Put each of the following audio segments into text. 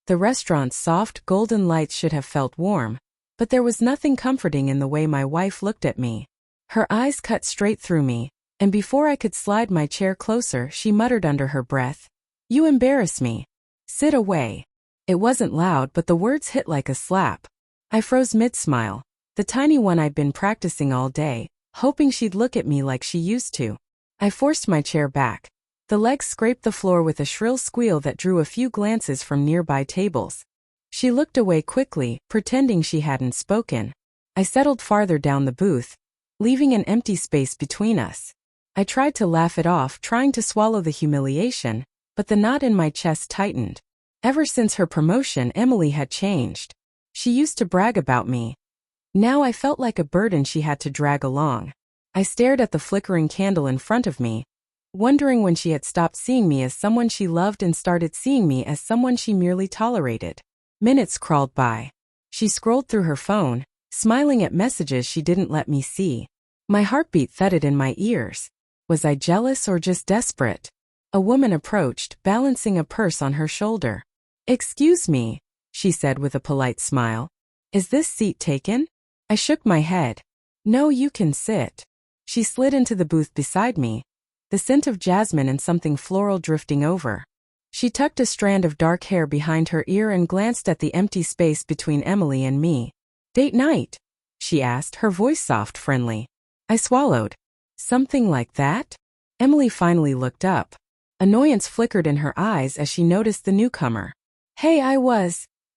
The restaurant's soft, golden lights should have felt warm, but there was nothing comforting in the way my wife looked at me. Her eyes cut straight through me, and before I could slide my chair closer, she muttered under her breath, "You embarrass me. Sit away." It wasn't loud, but the words hit like a slap. I froze mid-smile, the tiny one I'd been practicing all day, hoping she'd look at me like she used to. I forced my chair back. The legs scraped the floor with a shrill squeal that drew a few glances from nearby tables. She looked away quickly, pretending she hadn't spoken. I settled farther down the booth, leaving an empty space between us. I tried to laugh it off, trying to swallow the humiliation, but the knot in my chest tightened. Ever since her promotion, Emily had changed. She used to brag about me. Now I felt like a burden she had to drag along. I stared at the flickering candle in front of me, wondering when she had stopped seeing me as someone she loved and started seeing me as someone she merely tolerated. Minutes crawled by. She scrolled through her phone, smiling at messages she didn't let me see. My heartbeat thudded in my ears. Was I jealous or just desperate? A woman approached, balancing a purse on her shoulder. "Excuse me," she said with a polite smile. "Is this seat taken?" I shook my head. "No, you can sit." She slid into the booth beside me, the scent of jasmine and something floral drifting over. She tucked a strand of dark hair behind her ear and glanced at the empty space between Emily and me. "Date night?" she asked, her voice soft, friendly. I swallowed. "Something like that?" Emily finally looked up. Annoyance flickered in her eyes as she noticed the newcomer. "Hey,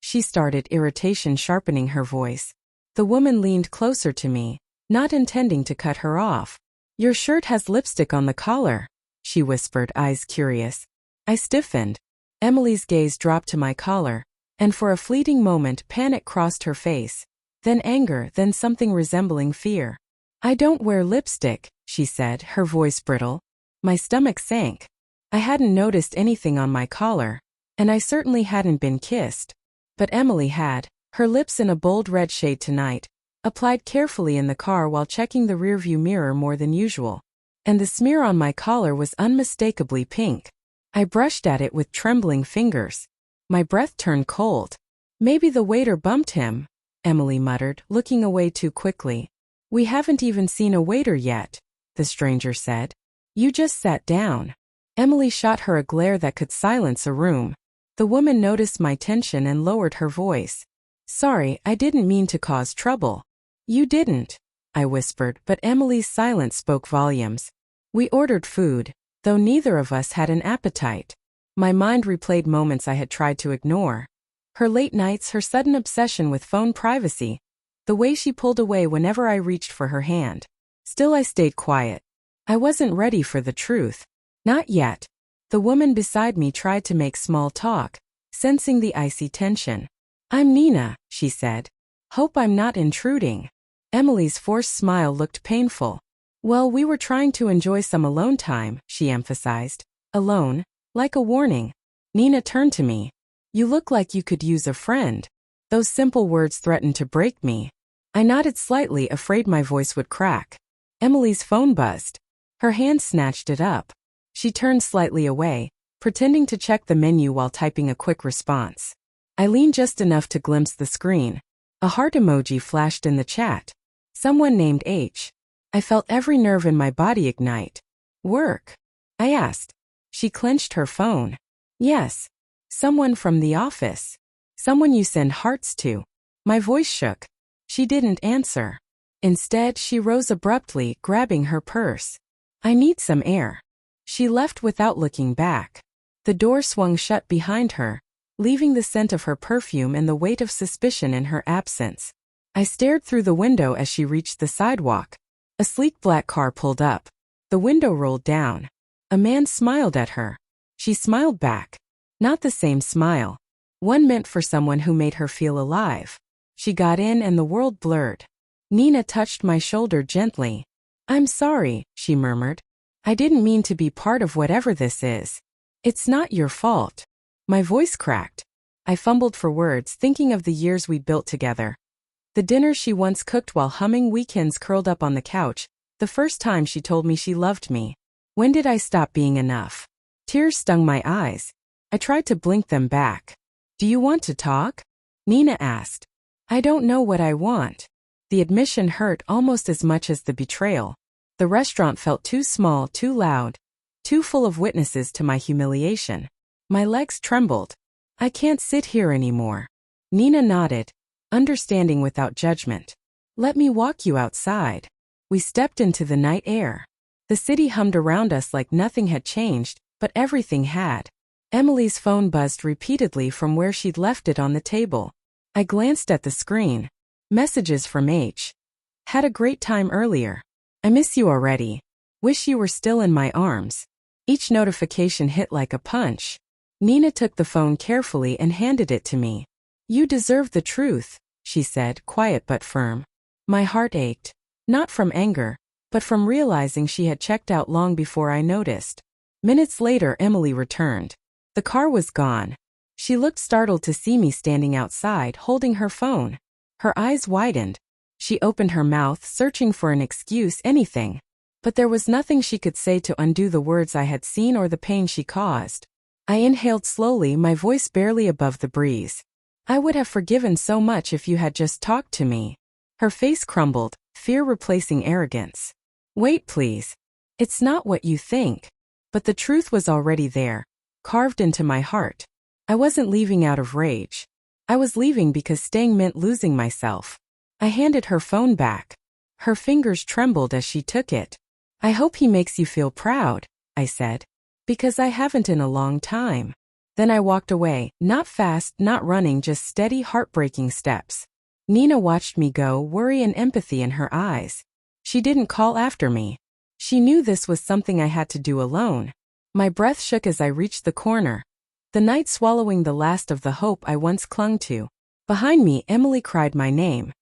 she started, irritation sharpening her voice. The woman leaned closer to me, not intending to cut her off. "Your shirt has lipstick on the collar," she whispered, eyes curious. I stiffened. Emily's gaze dropped to my collar, and for a fleeting moment panic crossed her face. Then anger, then something resembling fear. "I don't wear lipstick," she said, her voice brittle. My stomach sank. I hadn't noticed anything on my collar, and I certainly hadn't been kissed. But Emily had, her lips in a bold red shade tonight, applied carefully in the car while checking the rearview mirror more than usual. And the smear on my collar was unmistakably pink. I brushed at it with trembling fingers. My breath turned cold. "Maybe the waiter bumped him," Emily muttered, looking away too quickly. "We haven't even seen a waiter yet," the stranger said. "You just sat down." Emily shot her a glare that could silence a room. The woman noticed my tension and lowered her voice. "Sorry, I didn't mean to cause trouble." "You didn't," I whispered, but Emily's silence spoke volumes. We ordered food, though neither of us had an appetite. My mind replayed moments I had tried to ignore. Her late nights, her sudden obsession with phone privacy, the way she pulled away whenever I reached for her hand. Still I stayed quiet. I wasn't ready for the truth. Not yet. The woman beside me tried to make small talk, sensing the icy tension. "I'm Nina," she said. "Hope I'm not intruding." Emily's forced smile looked painful. "Well, we were trying to enjoy some alone time," she emphasized. "Alone? Like a warning." Nina turned to me. "You look like you could use a friend." Those simple words threatened to break me. I nodded slightly, afraid my voice would crack. Emily's phone buzzed. Her hand snatched it up. She turned slightly away, pretending to check the menu while typing a quick response. I leaned just enough to glimpse the screen. A heart emoji flashed in the chat. Someone named H. I felt every nerve in my body ignite. "Work?" I asked. She clenched her phone. "Yes. Someone from the office. Someone you send hearts to." My voice shook. She didn't answer. Instead, she rose abruptly, grabbing her purse. "I need some air." She left without looking back. The door swung shut behind her, leaving the scent of her perfume and the weight of suspicion in her absence. I stared through the window as she reached the sidewalk. A sleek black car pulled up. The window rolled down. A man smiled at her. She smiled back. Not the same smile. One meant for someone who made her feel alive. She got in and the world blurred. Nina touched my shoulder gently. "I'm sorry," she murmured. "I didn't mean to be part of whatever this is." "It's not your fault." My voice cracked. I fumbled for words, thinking of the years we'd built together. The dinners she once cooked while humming, weekends curled up on the couch, the first time she told me she loved me. When did I stop being enough? Tears stung my eyes. I tried to blink them back. Do you want to talk? Nina asked. I don't know what I want. The admission hurt almost as much as the betrayal. The restaurant felt too small, too loud, too full of witnesses to my humiliation. My legs trembled. I can't sit here anymore. Nina nodded, understanding without judgment. Let me walk you outside. We stepped into the night air. The city hummed around us like nothing had changed, but everything had. Emily's phone buzzed repeatedly from where she'd left it on the table. I glanced at the screen. Messages from H. Had a great time earlier. I miss you already. Wish you were still in my arms. Each notification hit like a punch. Nina took the phone carefully and handed it to me. You deserve the truth, she said, quiet but firm. My heart ached. Not from anger, but from realizing she had checked out long before I noticed. Minutes later, Emily returned. The car was gone. She looked startled to see me standing outside, holding her phone. Her eyes widened. She opened her mouth, searching for an excuse, anything. But there was nothing she could say to undo the words I had seen or the pain she caused. I inhaled slowly, my voice barely above the breeze. I would have forgiven so much if you had just talked to me. Her face crumbled, fear replacing arrogance. Wait, please. It's not what you think. But the truth was already there, carved into my heart. I wasn't leaving out of rage. I was leaving because staying meant losing myself. I handed her phone back. Her fingers trembled as she took it. I hope he makes you feel proud, I said. Because I haven't in a long time. Then I walked away, not fast, not running, just steady, heartbreaking steps. Nina watched me go, worry and empathy in her eyes. She didn't call after me. She knew this was something I had to do alone. My breath shook as I reached the corner, the night swallowing the last of the hope I once clung to. Behind me, Emily cried my name.